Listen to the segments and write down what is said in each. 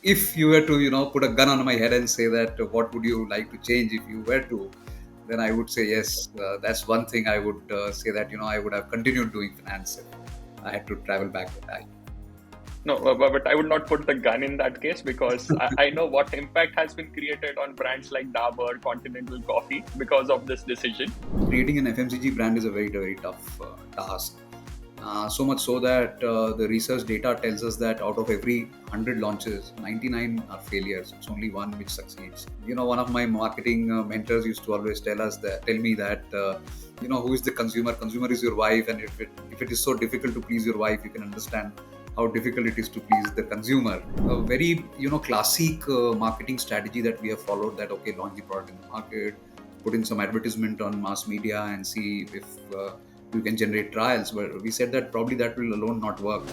if you were to, put a gun on my head and say that what would you like to change if you were to, then I would say yes. That's one thing I would say that, I would have continued doing finance if I had to travel back in time. No, but I would not put the gun in that case because I know what impact has been created on brands like Dabur, Continental Coffee because of this decision. Creating an FMCG brand is a very, very tough task. So much so that the research data tells us that out of every 100 launches, 99 are failures. It's only one which succeeds. One of my marketing mentors used to always tell me that, who is the consumer? Consumer is your wife, and if it is so difficult to please your wife, you can understand how difficult it is to please the consumer. A very, classic marketing strategy that we have followed, that okay, launch the product in the market, put in some advertisement on mass media and see if you can generate trials. But we said that probably that will alone not work.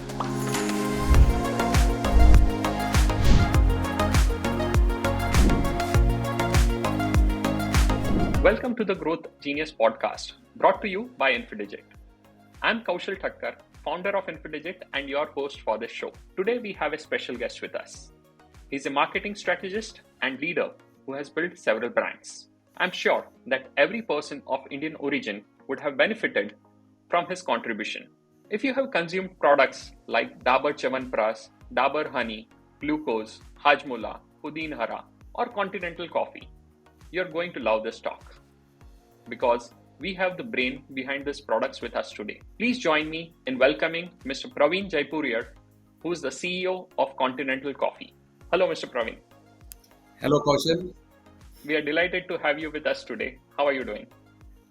Welcome to the Growth Genius podcast, brought to you by Infidigit. I'm Kaushal Thakkar, founder of Infidigit and your host for this show. Today we have a special guest with us. He's a marketing strategist and leader who has built several brands. I'm sure that every person of Indian origin would have benefited from his contribution. If you have consumed products like Dabur Chyawanprash, Dabur Honey, Glucose, Hajmola, Pudin Hara, or Continental Coffee, you're going to love this talk because we have the brain behind these products with us today. Please join me in welcoming Mr. Praveen Jaipuriar, who is the CEO of Continental Coffee. Hello, Mr. Praveen. Hello, Kaushal. We are delighted to have you with us today. How are you doing?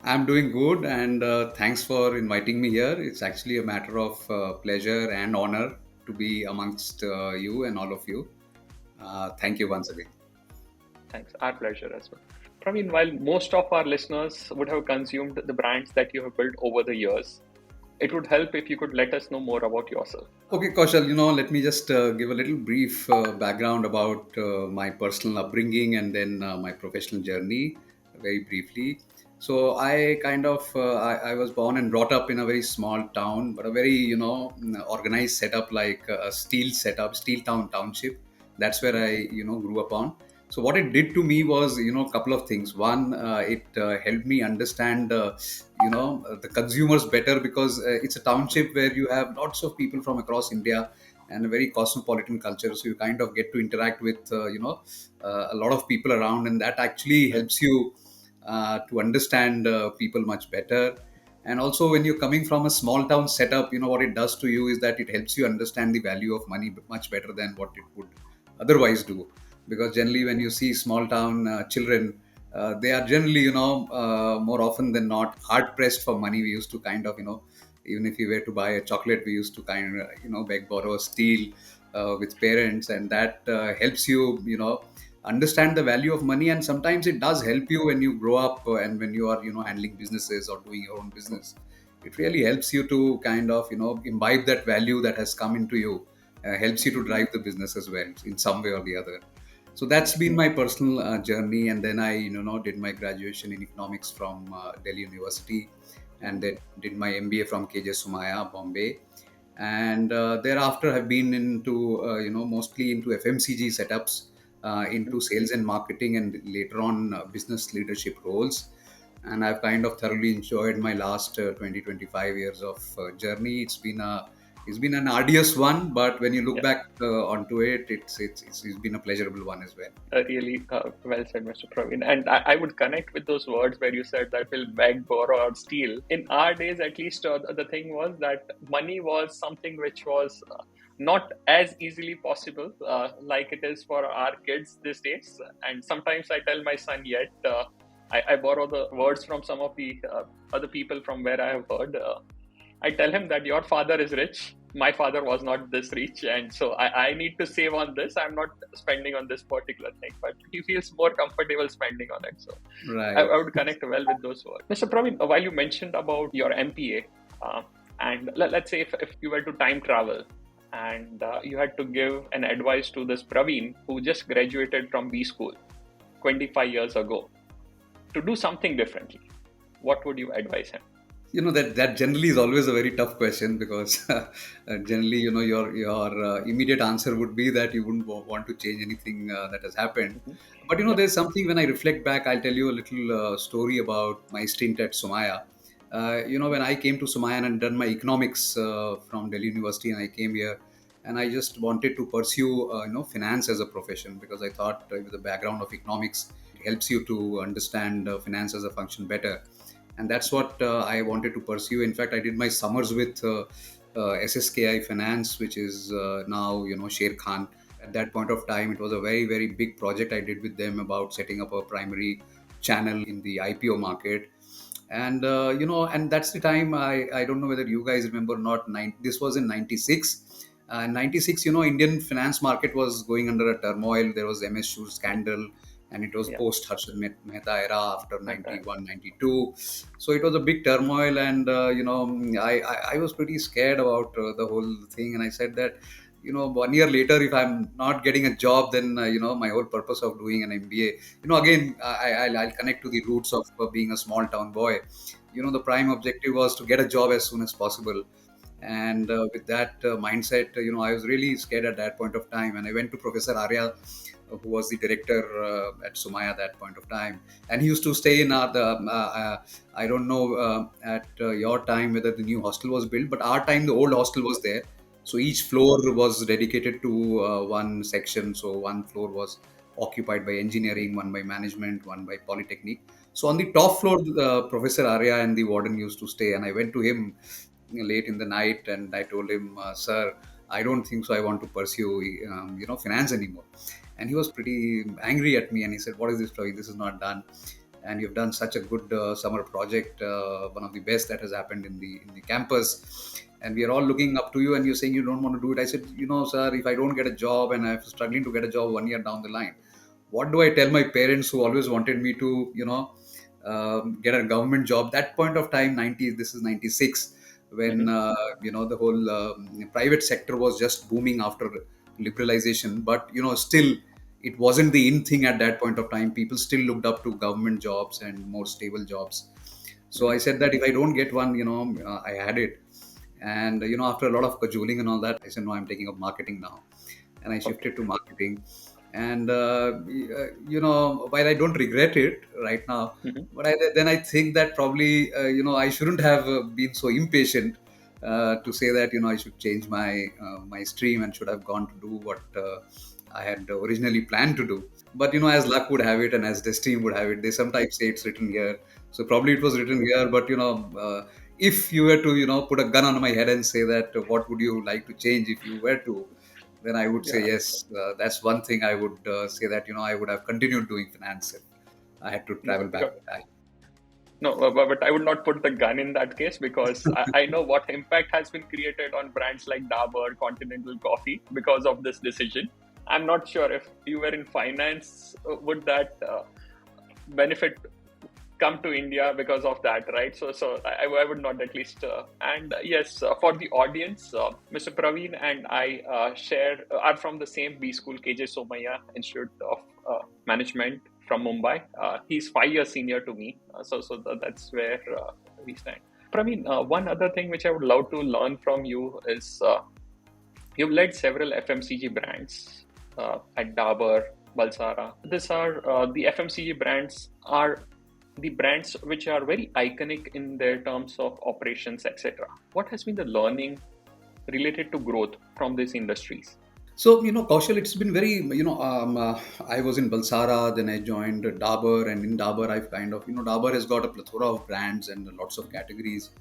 I'm doing good, and thanks for inviting me here. It's actually a matter of pleasure and honor to be amongst you and all of you. Thank you once again. Thanks. Our pleasure as well. Praveen, while most of our listeners would have consumed the brands that you have built over the years, it would help if you could let us know more about yourself. Okay, Kaushal, let me just give a little brief background about my personal upbringing and then my professional journey very briefly. So I was born and brought up in a very small town, but a very, organized setup, like a steel town township. That's where I, grew up on. So what it did to me was, a couple of things. One, it helped me understand, the consumers better, because it's a township where you have lots of people from across India and a very cosmopolitan culture. So you kind of get to interact with, a lot of people around, and that actually helps you to understand people much better. And also, when you're coming from a small town setup, what it does to you is that it helps you understand the value of money much better than what it would otherwise do. Because generally, when you see small town children, they are generally, more often than not, hard pressed for money. We used to kind of, even if you were to buy a chocolate, we used to kind of, beg, borrow, steal with parents, and that helps you, understand the value of money. And sometimes it does help you when you grow up and when you are, handling businesses or doing your own business. It really helps you to kind of, imbibe that value that has come into you. Helps you to drive the business as well in some way or the other. So that's been my personal journey. And then I, did my graduation in economics from Delhi University, and then did my MBA from KJ Sumaya, Bombay. And thereafter have been into, mostly into FMCG setups, into sales and marketing, and later on business leadership roles. And I've kind of thoroughly enjoyed my last 25 years of journey. It's been an arduous one, but when you look back onto it, it's been a pleasurable one as well. Really well said, Mr. Praveen. And I would connect with those words where you said that we'll beg, borrow, or steal. In our days, at least, the thing was that money was something which was not as easily possible like it is for our kids these days. And sometimes I tell my son yet, I borrow the words from some of the other people from where I have heard. I tell him that your father is rich. My father was not this rich. And so I need to save on this. I'm not spending on this particular thing, but he feels more comfortable spending on it. So Right. I would connect well with those words. Mr. Praveen, while you mentioned about your MPA, and let's say if you were to time travel and you had to give an advice to this Praveen who just graduated from B school 25 years ago to do something differently, what would you advise him? That generally is always a very tough question, because generally, your immediate answer would be that you wouldn't want to change anything that has happened. Mhm. But Yeah. there's something, when I reflect back, I'll tell you a little story about my stint at Somaya. When I came to Somaya and done my economics from Delhi University, and I came here, and I just wanted to pursue finance as a profession, because I thought, with the background of economics, it helps you to understand finance as a function better, and that's what I wanted to pursue. In fact, I did my summers with SSKI Finance, which is now Sher Khan. At that point of time, it was a very very big project I did with them, about setting up a primary channel in the IPO market. And and that's the time, I don't know whether you guys remember or not. This was in 96. 96, Indian finance market was going under a turmoil. There was MS Shoe scandal, and it was Yeah. post Harshad Mehta era after Meta. 91, 92. So it was a big turmoil, and I was pretty scared about the whole thing, and I said that, 1 year later, if I'm not getting a job, then my whole purpose of doing an MBA, again, I'll connect to the roots of being a small town boy. The prime objective was to get a job as soon as possible. And with that mindset, I was really scared at that point of time, and I went to Professor Arya, who was the director at Sumaya at that point of time. And he used to stay in I don't know at your time whether the new hostel was built, but our time the old hostel was there. So each floor was dedicated to one section. So one floor was occupied by engineering, one by management, one by polytechnic. So on the top floor, Professor Arya and the warden used to stay, and I went to him late in the night, and I told him, "Sir, I don't think so. I want to pursue, finance anymore." And he was pretty angry at me, and he said, "What is this, Praveen? This is not done. And you've done such a good summer project, one of the best that has happened in the campus. And we are all looking up to you, and you're saying you don't want to do it." I said, "Sir, if I don't get a job, and I'm struggling to get a job 1 year down the line, what do I tell my parents, who always wanted me to, get a government job?" That point of time, 90s, this is 96, when Mhm. the whole private sector was just booming after liberalization. But still, it wasn't the in thing at that point of time. People still looked up to government jobs and more stable jobs. So I Mhm. said that if I don't get one, I had it. And after a lot of cajoling and all that, I said, "No, I'm taking up marketing now." And I Okay. shifted to marketing. And while I don't regret it right now, Mhm. but then I think that probably I shouldn't have been so impatient to say that I should change my stream, and should have gone to do what I had originally planned to do. But as luck would have it, and as destiny would have it, they sometimes say it's written here. So probably it was written here. But if you were to put a gun on my head and say that, what would you like to change if you were to, then I would say Yeah. yes. That's one thing I would say, that I would have continued doing finance if I had to No, travel back because in time. no, but I would not put the gun in that case, because I know what impact has been created on brands like Dabur, Continental Coffee because of this decision. I'm not sure if you were in finance, would that benefit come to India because of that, right? So I would not, at least. And yes, for the audience, Mr. Praveen and I are from the same B school, KJ Somaya Institute of Management from Mumbai. He's 5 years senior to me, that's where we stand. Praveen, one other thing which I would love to learn from you is you've led several FMCG brands at Dabur, Balsara. These are the FMCG brands are the brands which are very iconic in their terms of operations, etc. What has been the learning related to growth from these industries? So, Kaushal, it's been very, I was in Balsara, then I joined Dabur, and in Dabur, I've kind of, Dabur has got a plethora of brands and lots of categories,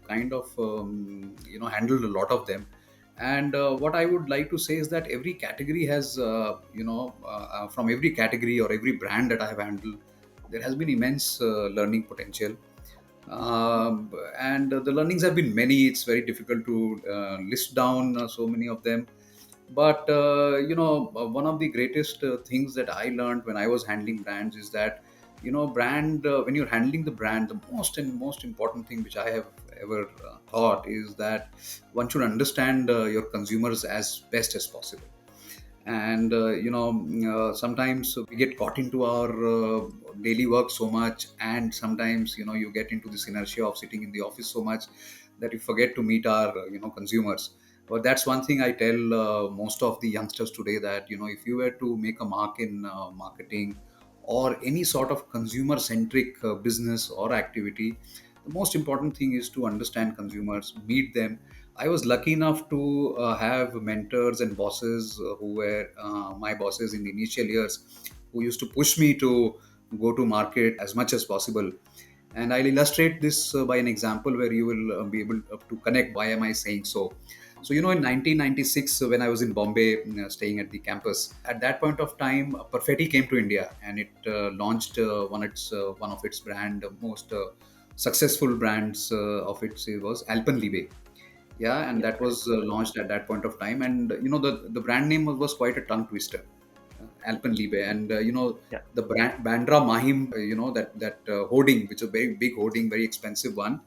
kind of, handled a lot of them. And what I would like to say is that every category has, from every category or every brand that I have handled, there has been immense learning potential. And the learnings have been many. It's very difficult to list down so many of them. But one of the greatest things that I learned when I was handling brands is that, brand when you're handling the brand, the most important thing which I have ever thought is that one should understand your consumers as best as possible. And sometimes we get caught into our daily work so much, and sometimes you get into this inertia of sitting in the office so much that you forget to meet our consumers. But that's one thing I tell most of the youngsters today, that if you were to make a mark in marketing or any sort of consumer centric business or activity, the most important thing is to understand consumers, meet them. I was lucky enough to have mentors and bosses who were my bosses in the initial years, who used to push me to go to market as much as possible. And I'll illustrate this by an example where you will be able to connect why am I saying so. So, in 1996, when I was in Bombay, staying at the campus, at that point of time, Perfetti came to India, and it launched one of its most successful brands of its, it was Alpenlibe. Yeah, and Yeah, that correct. was launched at that point of time. And the brand name was quite a tongue twister, Alpenliebe. And Yeah, the brand Bandra Mahim, that hoarding, which is a very big hoarding, very expensive one.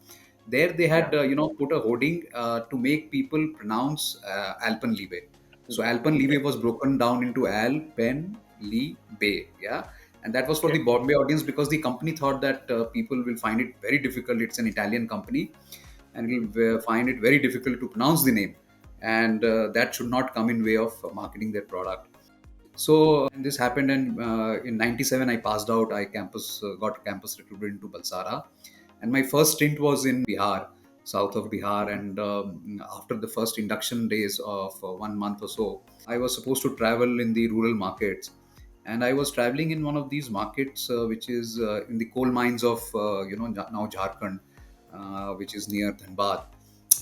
There they yeah. had put a hoarding to make people pronounce Alpenliebe. So Okay, Alpenliebe was broken down into Alpenliebe. Yeah. And that was for okay, the Bombay audience, because the company thought that people will find it very difficult. It's an Italian company, and will find it very difficult to pronounce the name, and that should not come in way of marketing their product. So and this happened, and in 97 I passed out. I got campus recruited into Balsara, and my first stint was in Bihar, south of Bihar. And after the first induction days of 1 month or so, I was supposed to travel in the rural markets. And I was traveling in one of these markets, which is in the coal mines of now Jharkhand, which is near Dhanbad.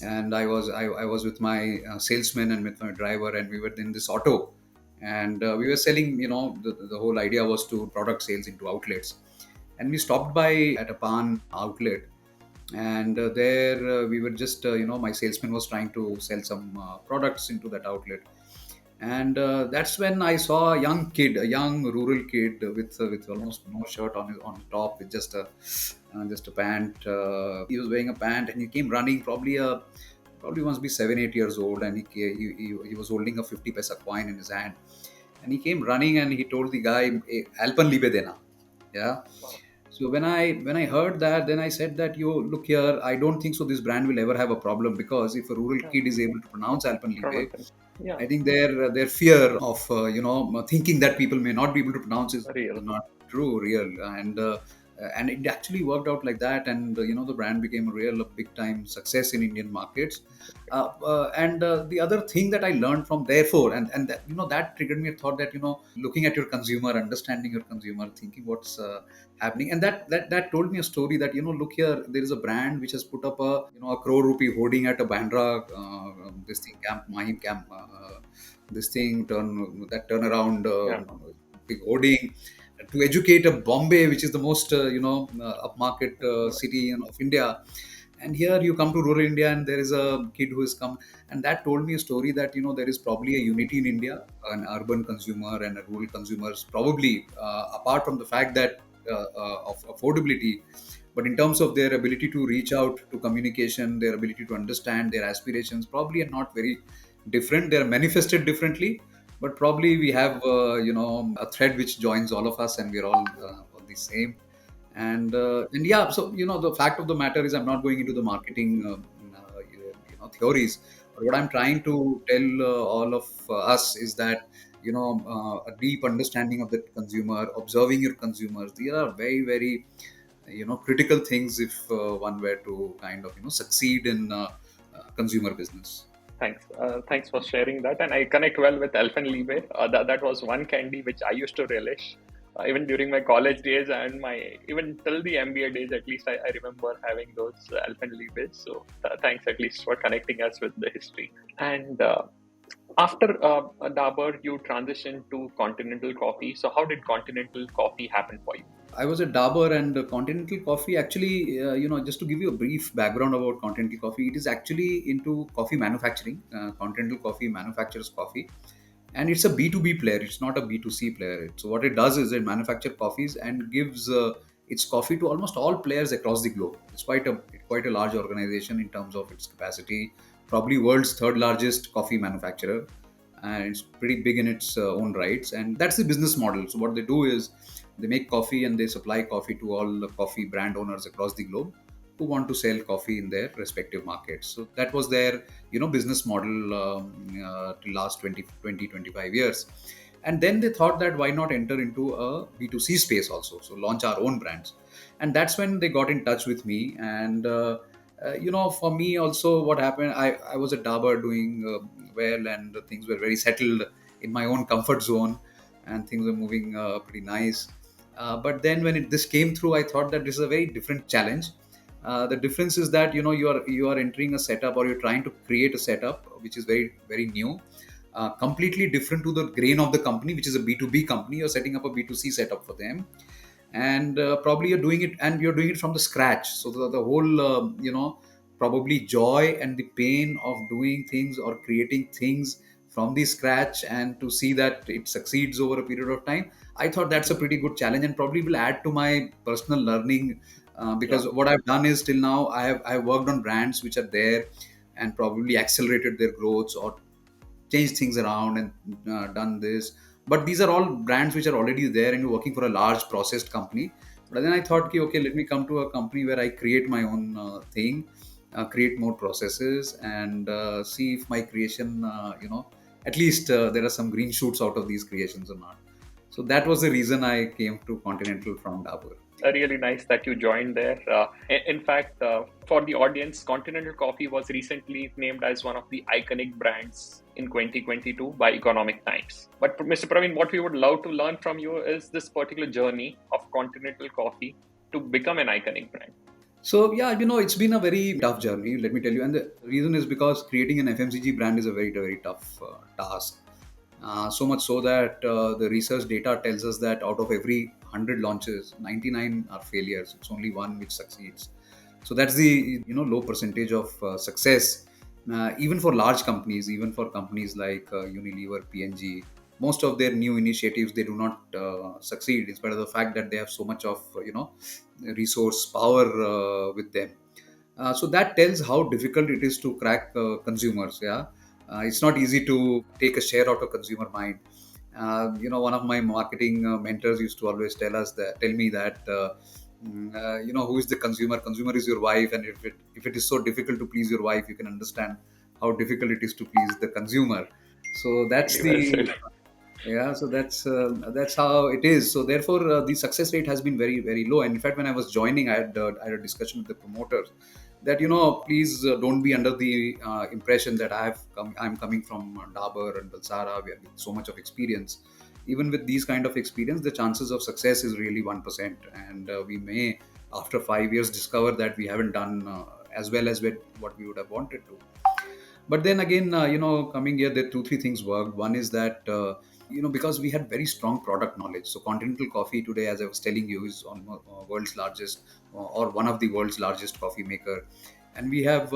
And I was with my salesman and with my driver, and we were in this auto, and we were selling. The whole idea was to product sales into outlets. And we stopped by at a pan outlet, and there we were just my salesman was trying to sell some products into that outlet. And that's when I saw a young kid, a young rural kid with yeah, almost no shirt on his top, with just a pant. He was wearing a pant, and he came running, probably must be 7 8 years old, and he was holding a 50 paisa coin in his hand. And he came running, and he told the guy, Alpan libe dena. Yeah. wow. So when I heard that, then I said that, you look here, I don't think so this brand will ever have a problem, because if a rural Yeah, kid is able to pronounce Alpan libe, pronounce it. Yeah, I think their fear of thinking that people may not be able to pronounce is real. not true, real. And it actually worked out like that. And the brand became a real big time success in Indian markets. And the other thing that I learned from, therefore, and that, that triggered me a thought that, looking at your consumer, understanding your consumer, thinking what's happening. And that told me a story that, look here, there is a brand which has put up a a crore rupee hoarding at a Bandra, this thing camp Mahim camp, this thing turnaround, Yeah, big hoarding, to educate a Bombay, which is the most upmarket city of India. And here you come to rural India, and there is a kid who has come, and that told me a story that, there is probably a unity in India, an urban consumer and a rural consumers, probably apart from the fact that of affordability, but in terms of their ability to reach out to communication, their ability to understand their aspirations, probably are not very different. They are manifested differently, but probably we have a thread which joins all of us, and we're all the same. And yeah, so the fact of the matter is, I'm not going into the marketing theories, but what I'm trying to tell all of us is that, a deep understanding of the consumer, observing your consumers, these are very very critical things if one were to kind of succeed in consumer business. thanks. Thanks for sharing that. And I connect well with Elfenliebe. That was one candy which I used to relish. Even during my college days and my even till the MBA days, at least I remember having those Alpenliebes. So thanks at least for connecting us with the history. And after Dabur, you transitioned to Continental Coffee. So how did Continental Coffee happen for you? I was at Dabur, and Continental Coffee. Actually, just to give you a brief background about Continental Coffee, it is actually into coffee manufacturing. Continental Coffee manufactures coffee, and it's a B2B player. It's not a B2C player. So what it does is it manufactures coffees and gives its coffee to almost all players across the globe. It's quite a large organization in terms of its capacity. Probably world's third largest coffee manufacturer. and it's pretty big in its own rights. And that's the business model. So what they do is they make coffee and they supply coffee to all the coffee brand owners across the globe who want to sell coffee in their respective markets. So that was their business model till last 25 years. And then they thought that why not enter into a B2C space also, so launch our own brands. And that's when they got in touch with me. And for me also, what happened, I was at Dabur doing well, and things were very settled in my own comfort zone, and things were moving pretty nice. But then when this came through, I thought that this is a very different challenge. The difference is that you are entering a setup, or you're trying to create a setup which is very very new, completely different to the grain of the company, which is a B2B company. You're setting up a B2C setup for them, and probably you're doing it from the scratch. So the whole probably joy and the pain of doing things or creating things from the scratch, and to see that it succeeds over a period of time, I thought that's a pretty good challenge, and probably will add to my personal learning. Yeah. Because what I've done is, till now I have worked on brands which are there, and probably accelerated their growth or changed things around, and done this. But these are all brands which are already there, and you're working for a large processed company. But then I thought, okay, let me come to a company where I create my own thing, create more processes, and see if my creation, at least there are some green shoots out of these creations or not. So that was the reason I came to Continental from Dabur. Really nice that you joined there. In fact, for the audience, Continental Coffee was recently named as one of the iconic brands in 2022 by Economic Times. But Mr. Praveen, what we would love to learn from you is this particular journey of Continental Coffee to become an iconic brand. So yeah, it's been a very tough journey, let me tell you. And the reason is because creating an FMCG brand is a very, very tough task. So much so that the research data tells us that out of every 100 launches, 99 are failures. It's only one which succeeds. So that's the low percentage of success, even for large companies, even for companies like Unilever, P&G. Most of their new initiatives, they do not succeed, in spite of the fact that they have so much of resource power with them. So that tells how difficult it is to crack consumers. Yeah, it's not easy to take a share out of consumer mind. One of my marketing mentors used to always tell me that who is the consumer? Consumer is your wife, and if it is so difficult to please your wife, you can understand how difficult it is to please the consumer. So that's Really well the said. yeah, so that's how it is. So therefore, the success rate has been very very low. And in fact, when I was joining, I had a discussion with the promoters that please don't be under the impression that I'm coming from Dabur and Balsara. We have so much of experience. Even with these kind of experience, the chances of success is really 1%, and we may, after 5 years, discover that we haven't done as well as what we would have wanted to. But then again, coming here, there are two three things worked. One is that because we had very strong product knowledge. So Continental Coffee today, as I was telling you, is on world's largest, or one of the world's largest coffee maker. And we have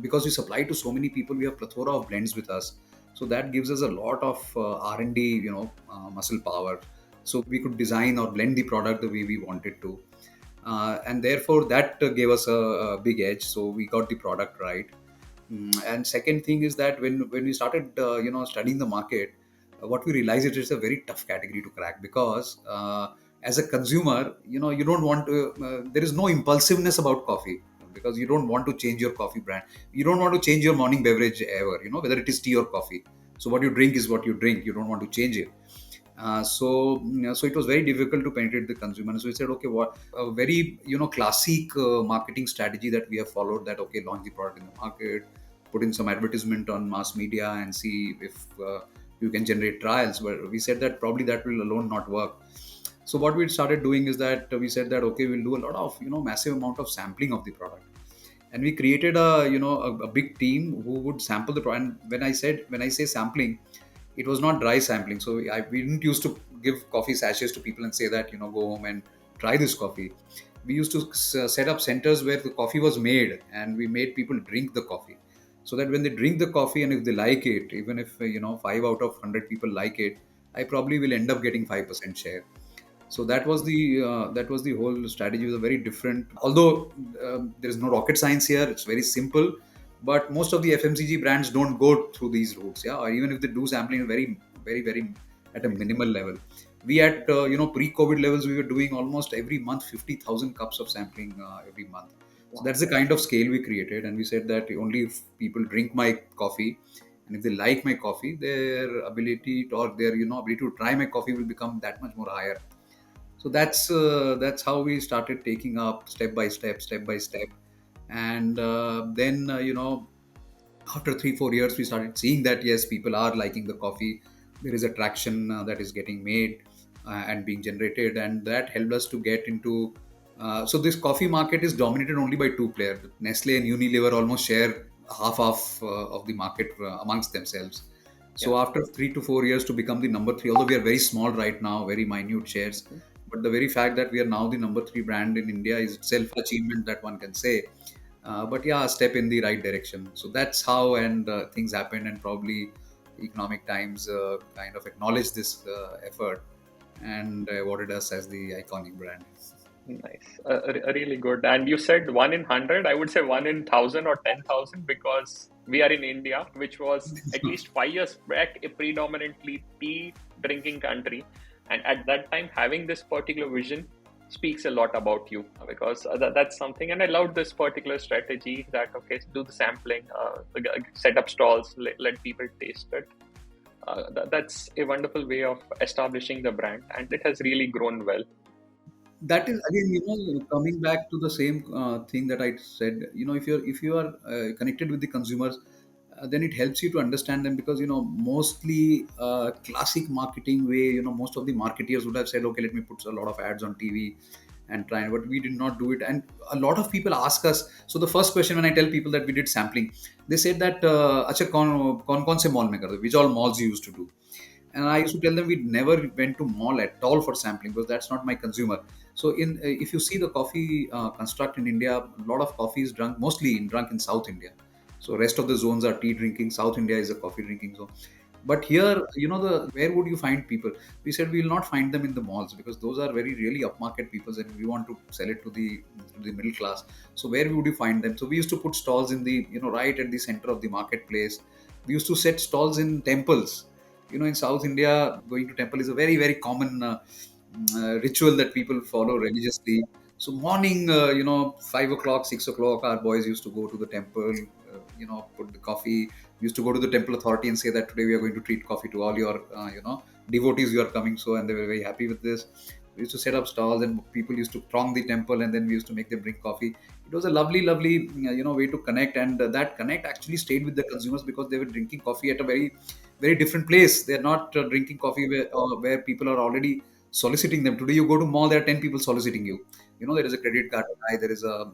because we supply to so many people, we have plethora of blends with us. So that gives us a lot of R&D, muscle power. So we could design or blend the product the way we wanted to. And therefore that gave us a big edge. So we got the product right. And second thing is that when we started studying the market, what we realized, it is a very tough category to crack, because as a consumer, you don't want to there is no impulsiveness about coffee, because you don't want to change your coffee brand. You don't want to change your morning beverage ever, whether it is tea or coffee. So what you drink is what you drink. You don't want to change it. So it was very difficult to penetrate the consumer. So we said, okay, what a very classic marketing strategy that we have followed, that okay, launch the product in the market, put in some advertisement on mass media, and see if you can generate trials. But we said that probably that will alone not work. So what we started doing is that we said that okay, we'll do a lot of massive amount of sampling of the product. And we created a big team who would sample the product. And when I say sampling, it was not dry sampling. So we didn't used to give coffee sachets to people and say that go home and try this coffee. We used to set up centers where the coffee was made, and we made people drink the coffee, so that when they drink the coffee, and if they like it, even if 5 out of 100 people like it, I probably will end up getting 5% share. So that was the whole strategy. Was a very different, although there is no rocket science here. It's very simple, but most of the FMCG brands don't go through these routes, yeah, or even if they do sampling very at a minimal level. We at pre-COVID levels, we were doing almost every month 50,000 cups of sampling every month. So Wow. that's the kind of scale we created, and we said that only if people drink my coffee, and if they like my coffee, their ability to, or their ability to try my coffee will become that much more higher. So that's how we started taking up step by step, and then after 3 4 years we started seeing that yes, people are liking the coffee. There is a traction that is getting made and being generated, and that helped us to get into so this coffee market is dominated only by two players. Nestle and Unilever almost share half of the market amongst themselves. Yeah. So after 3 to 4 years to become the number three, although we are very small right now, very minute shares, Mhm. but the very fact that we are now the number three brand in India is itself achievement that one can say. But yeah, a step in the right direction. So that's how, and things happened, and probably economic times kind of acknowledged this effort and awarded us as the iconic brand. Nice. Really good. And you said 1 in 100. I would say 1 in 1,000 or 10,000, because we are in India, which was at least 5 years back a predominantly tea drinking country. And at that time, having this particular vision speaks a lot about you, because that's something. And I loved this particular strategy that, okay, do the sampling, set up stalls, let people taste it. That's a wonderful way of establishing the brand, and it has really grown well. That is again, coming back to the same thing that I said. If you are connected with the consumers, then it helps you to understand them, because mostly classic marketing way, most of the marketeers would have said, okay, let me put a lot of ads on TV and try, but we did not do it. And a lot of people ask us, so the first question when I tell people that we did sampling, they said that acha kaun se mall mein karte, which all malls you used to do. And I used to tell them we never went to mall at all for sampling, because that's not my consumer. So in if you see the coffee construct in India, a lot of coffee is drunk in South India. So rest of the zones are tea drinking. South India is a coffee drinking zone. But here, the where would you find people? We said we will not find them in the malls, because those are very really upmarket people, and we want to sell it to the middle class. So where would you find them? So we used to put stalls in the right at the center of the marketplace. We used to set stalls in temples. In South India, going to temple is a very very common ritual that people follow religiously. So morning, 5 o'clock, 6 o'clock, our boys used to go to the temple. Put the coffee. We used to go to the temple authority and say that today we are going to treat coffee to all your devotees who are coming. So, and they were very happy with this. We used to set up stalls, and people used to throng the temple, and then we used to make them drink coffee. It was a lovely way to connect, and that connect actually stayed with the consumers, because they were drinking coffee at a very different place. They're not drinking coffee where people are already soliciting them. Today you go to mall, there are 10 people soliciting you. There is a credit card guy, there is a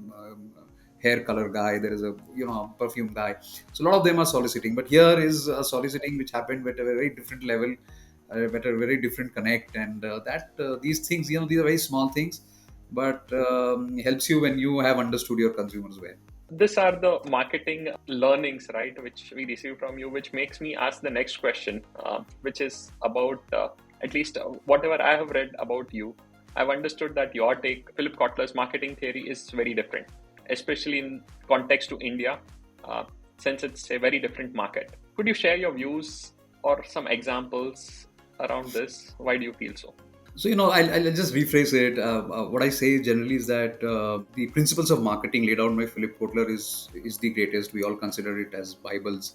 hair color guy, there is a perfume guy. So a lot of them are soliciting, but here is a soliciting which happened at a very different level, at a very different connect. And that these things, these are very small things, but helps you when you have understood your consumers well. These are the marketing learnings, right, which we receive from you, which makes me ask the next question, which is about at least whatever I have read about you. I've understood that your take, Philip Kotler's marketing theory, is very different, especially in context to India, uh, since it's a very different market. Could you share your views or some examples around this? Why do you feel so? So, I'll just rephrase it. What I say generally is that the principles of marketing laid out by Philip Kotler is the greatest. We all consider it as Bibles.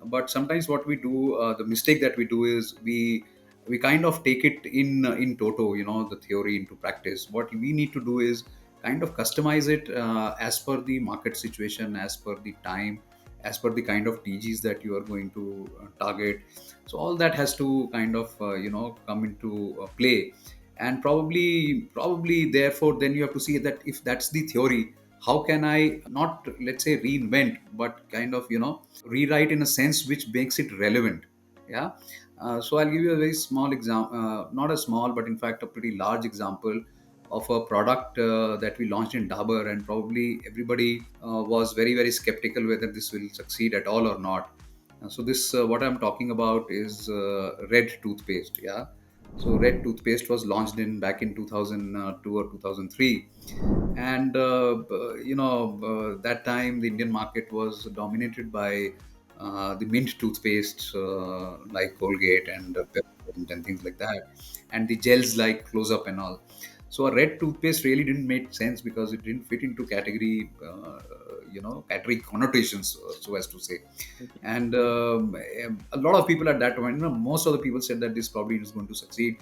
But sometimes what we do, the mistake that we do is we kind of take it in toto, the theory into practice. What we need to do is kind of customize it as per the market situation, as per the time, as per the kind of TGs that you are going to target. So all that has to kind of come into play. And probably therefore then you have to see that if that's the theory, how can I not, let's say, reinvent, but kind of rewrite in a sense which makes it relevant. Yeah. So I'll give you a very small example, not a small, but in fact a pretty large example of a product that we launched in Dabur, and probably everybody was very skeptical whether this will succeed at all or not. So this what I'm talking about is red toothpaste. Yeah. So red toothpaste was launched in back in 2002 or 2003. And that time the Indian market was dominated by the mint toothpaste like Colgate and Pepsodent and things like that, and the gels like Close Up and all. So a red toothpaste really didn't make sense because it didn't fit into category, category connotations, so as to say. And a lot of people at that time, most of the people said that this probably is going to succeed.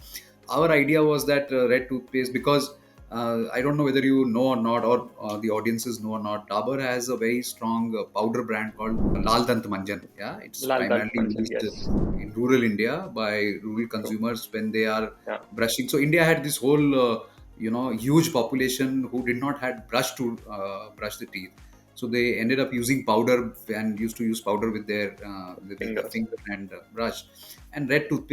Our idea was that red toothpaste, because I don't know whether you know or not, or the audiences know or not, Dabur has a very strong powder brand called Lal Dant Manjan. Yeah, it's Lal Dant primarily Manjan, used yes. in rural India by rural True. consumers when they are Yeah. brushing. So India had this whole huge population who did not had brush to brush the teeth. So they ended up using powder and used to use powder with their Fingers. finger and brush. And red tooth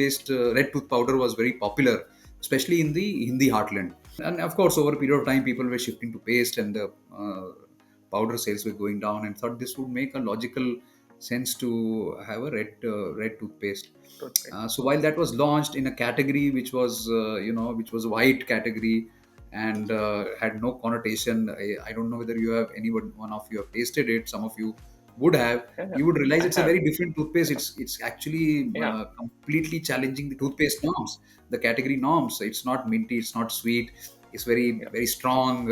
powder was very popular, especially in the Hindi heartland. And of course, over a period of time, people were shifting to paste, and the powder sales were going down. And thought this would make a logical sense to have a red toothpaste. Toothpaste. So while that was launched in a category which was a white category and had no connotation, I don't know whether you have anyone one of you have tasted it. Some of you would have. Yeah, yeah. You would realize I it's a have. very different toothpaste. It's actually Yeah. completely challenging the toothpaste norms, the category norms. It's not minty. It's not sweet. It's very Yeah. very strong.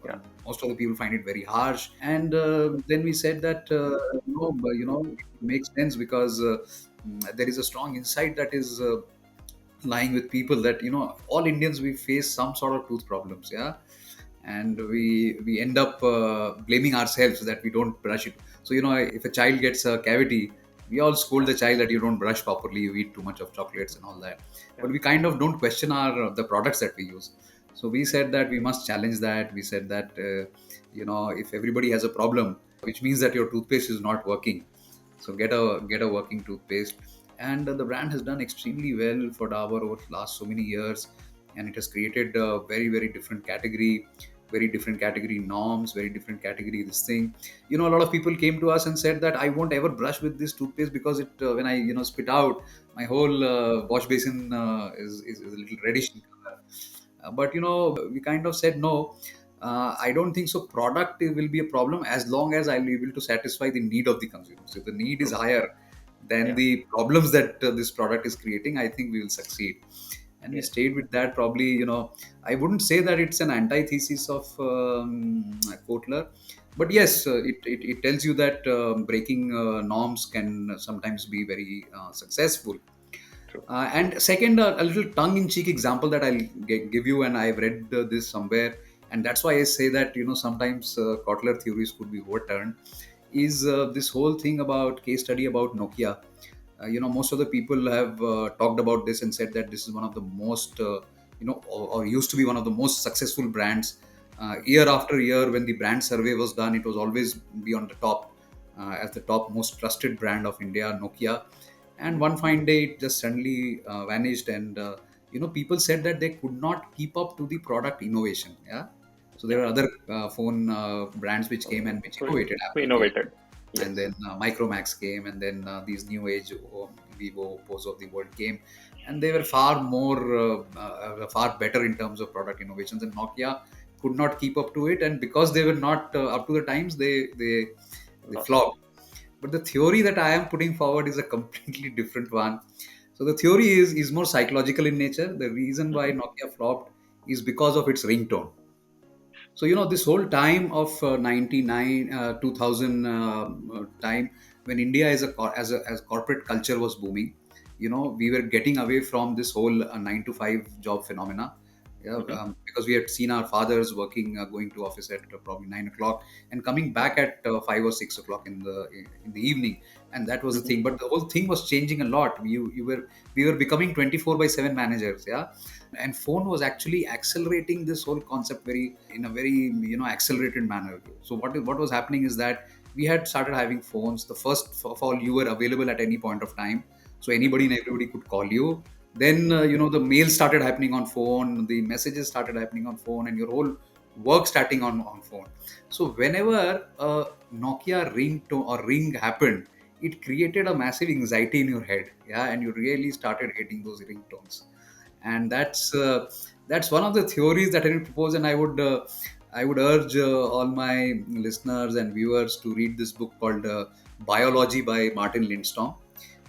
Yeah. Most of the people find it very harsh. And then we said that no, but, it makes sense because there is a strong insight that is lying with people that all Indians we face some sort of tooth problems. Yeah, and we end up blaming ourselves that we don't brush it. So if a child gets a cavity, we all scold Yeah. the child that you don't brush properly, you eat too much of chocolates and all that. Yeah. But we kind of don't question our the products that we use. So we said that we must challenge that. We said that if everybody has a problem, which means that your toothpaste is not working, so get a working toothpaste. And the brand has done extremely well for Dabur over the last so many years, and it has created a very very different category norms, very different category this thing. A lot of people came to us and said that I won't ever brush with this toothpaste because it when I spit out, my whole wash basin is a little reddish in color. But we kind of said no. I don't think so. Product will be a problem as long as I'll be able to satisfy the need of the consumers. If the need is True. higher than Yeah. the problems that this product is creating, I think we will succeed. And we Yes. stayed with that. Probably, I wouldn't say that it's an antithesis of Kotler, but yes, it tells you that breaking norms can sometimes be very successful. True. And second, a little tongue-in-cheek example that I'll give you, and I've read this somewhere, and that's why I say that sometimes Kotler theories could be overturned. Is this whole thing about case study about Nokia? Most of the people have talked about this and said that this is one of the most, or used to be one of the most successful brands. Year after year, when the brand survey was done, it was always be on the top as the top most trusted brand of India, Nokia. And Mhm. one fine day, it just suddenly vanished, and people said that they could not keep up to the product innovation. Yeah, so there Yeah. were other phone brands which came and which innovated. We Apple came, innovated. and Yes. then Micromax came, and then these new age Vivo, Oppo's of the world came, and they were far better in terms of product innovations. And Nokia could not keep up to it, and because they were not up to the times, they Lost. flopped. But the theory that I am putting forward is a completely different one. So the theory is more psychological in nature. The reason why Mhm. Nokia flopped is because of its ringtone. So this whole time of 99 2000 time, when India as corporate culture was booming, we were getting away from this whole 9 to 5 job phenomena. Yeah, Mhm. because we had seen our fathers working, going to office at probably 9 o'clock and coming Yeah. back at 5 or 6 o'clock in the evening, and that was the Mhm. thing. But the whole thing was changing a lot. We were becoming 24/7 managers. Yeah, and phone was actually accelerating this whole concept very in a very accelerated manner. So what was happening is that we had started having phones. The first of all, you were available at any point of time, so anybody Mhm. and everybody could call you. Then the mail started happening on phone, the messages started happening on phone, and your whole work starting on phone. So whenever a Nokia ringtone or ring happened, it created a massive anxiety in your head. Yeah, and you really started hating those ringtones. and that's one of the theories that I will propose, and I would urge all my listeners and viewers to read this book called Biology by Martin Lindstrom.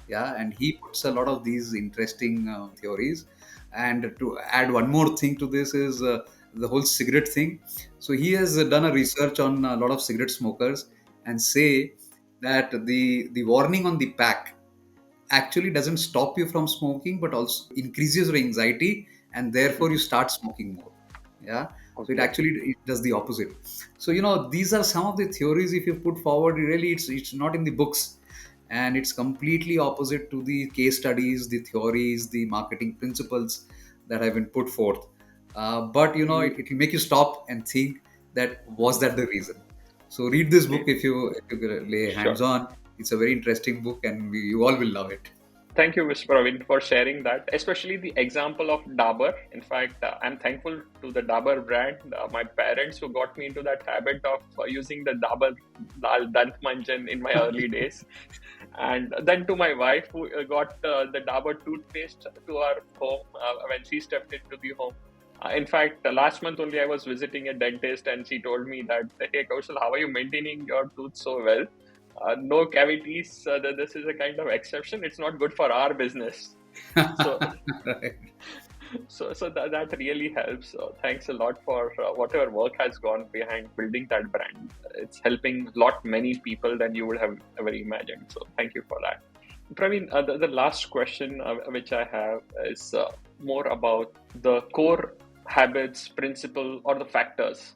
Yeah, and he puts a lot of these interesting theories. And to add one more thing to this is the whole cigarette thing. So he has done a research on a lot of cigarette smokers and say that the warning on the pack actually doesn't stop you from smoking but also increases your anxiety, and therefore you Mhm. start smoking more. Yeah, so it Okay. actually it does the opposite. So these are some of the theories if you put forward. Really, it's not in the books, and it's completely opposite to the case studies, the theories, the marketing principles that have been put forth. But it will make you stop and think that was that the reason. So read this book Okay. if you lay hands Sure. on. It's a very interesting book, and you all will love it. Thank you, Mr. Praveen, for sharing that, especially the example of Dabur. In fact, I'm thankful to the Dabur brand. My parents who got me into that habit of using the Dabur Lal Dant Manjan in my early days. And then to my wife who got the Dabur toothpaste to our home when she stepped into the home. In fact, last month only I was visiting a dentist and she told me that, hey, Kaushal, how are you maintaining your tooth so well? No cavities. This is a kind of exception. It's not good for our business. So, Right. that really helps. Thanks a lot for whatever work has gone behind building that brand. It's helping lot many people than you would have ever imagined. So, thank you for that. Praveen, the last question which I have is more about the core habits, principle, or the factors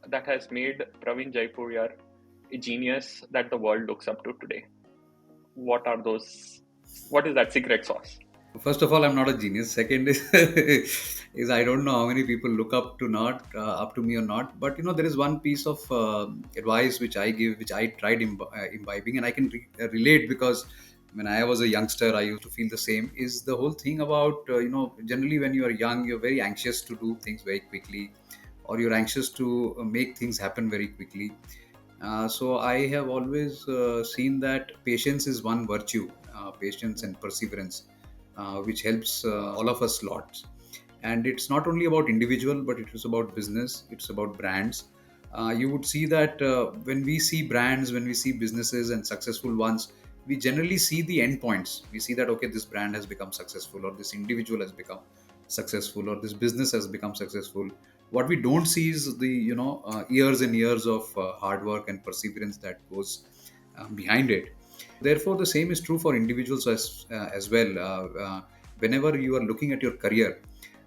that has made Praveen Jaipuriar a genius that the world looks up to today. What are those? What is that secret sauce? First of all, I'm not a genius. Second is is I don't know how many people look up to me or not. But there is one piece of advice which I give, which I tried imbibing, and I can relate because when I was a youngster, I used to feel the same. Is the whole thing about generally when you are young, you're very anxious to do things very quickly, or you're anxious to make things happen very quickly. So I have always seen that patience is one virtue, patience and perseverance, which helps all of us lots. And it's not only about individual, but it is about business. It's about brands. You would see that when we see brands, when we see businesses and successful ones, we generally see the end points. We see that okay, this brand has become successful, or this individual has become successful, or this business has become successful. What we don't see is the years and years of hard work and perseverance that goes behind it. Therefore, the same is true for individuals as well. Whenever you are looking at your career,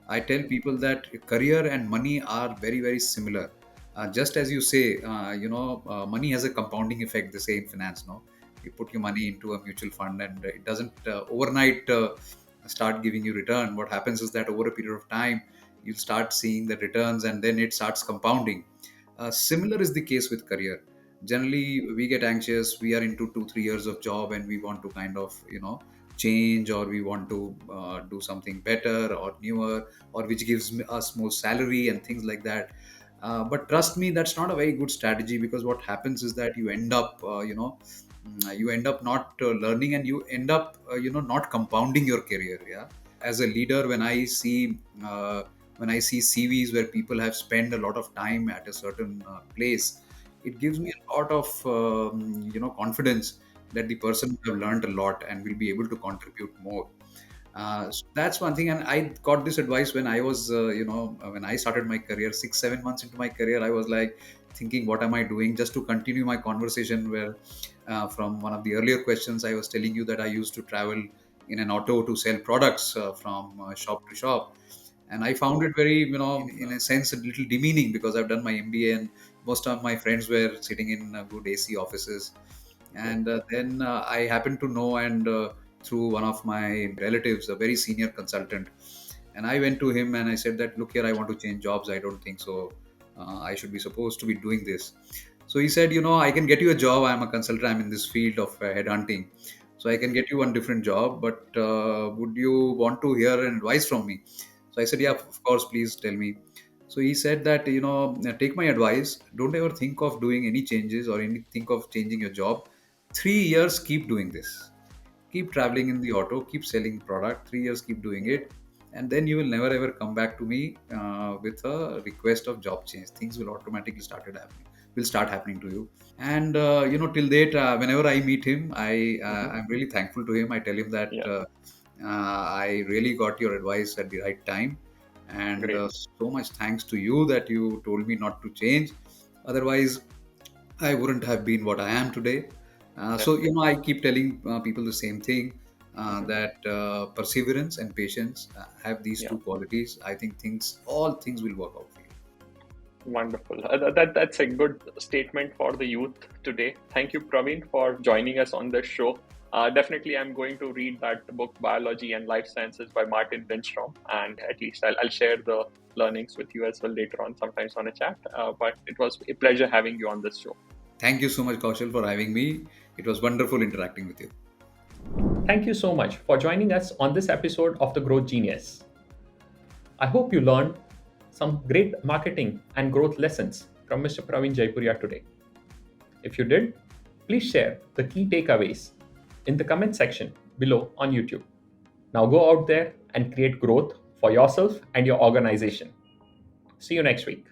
I tell people that career and money are very very similar. Just as you say, money has a compounding effect. They say in finance, no, you put your money into a mutual fund and it doesn't overnight start giving you return. What happens is that over a period of time you'll start seeing the returns, and then it starts compounding. Similar is the case with career. Generally we get anxious, we are into 2 3 years of job and we want to kind of change, or we want to do something better or newer, or which gives us more salary and things like that. But trust me, that's not a very good strategy, because what happens is that you end up you end up not learning, and you end up not compounding your career. Yeah, as a leader, when I see CVs where people have spent a lot of time at a certain place, it gives me a lot of confidence that the person will have learned a lot and will be able to contribute more. So that's one thing, and I got this advice when I was when I started my career 6 7 months into my career. I was like thinking, what am I doing? Just to continue my conversation where from one of the earlier questions, I was telling you that I used to travel in an auto to sell products from shop to shop, and I found it very in a sense a little demeaning, because I've done my MBA and most of my friends were sitting in good AC offices. Okay. And then I happened to know, and through one of my relatives, a very senior consultant, and I went to him and I said that, look here, I want to change jobs. I don't think so I should be supposed to be doing this. So he said, I can get you a job. I'm a consultant, I'm in this field of headhunting, so I can get you one different job, but would you want to hear an advice from me? So I said, yeah, of course, please tell me. So he said that, take my advice. Don't ever think of doing any changes or think of changing your job. 3 years, keep doing this. Keep traveling in the auto, keep selling product. 3 years, keep doing it. and then you will never ever come back to me with a request of job change. Things will automatically start happening to you. And till date, whenever I meet him, Hmm. I'm really thankful to him. I tell him that Yeah, I really got your advice at the right time, and great. so much thanks to you that you told me not to change. Otherwise, I wouldn't have been what I am today. So Definitely. I keep telling people the same thing, Hmm. that perseverance and patience have these Yeah. two qualities. I think all things will work out for you. Wonderful. That's a good statement for the youth today. Thank you, Praveen, for joining us on this show. Definitely, I'm going to read that book, Biology and Life Sciences by Martin Lindstrom, and at least I'll share the learnings with you as well later on, sometimes on a chat. But it was a pleasure having you on this show. Thank you so much, Kaushal, for having me. It was wonderful interacting with you. Thank you so much for joining us on this episode of The Growth Genius. I hope you learned some great marketing and growth lessons from Mr. Praveen Jaipuriar today. If you did, please share the key takeaways in the comment section below on YouTube. Now go out there and create growth for yourself and your organization. See you next week.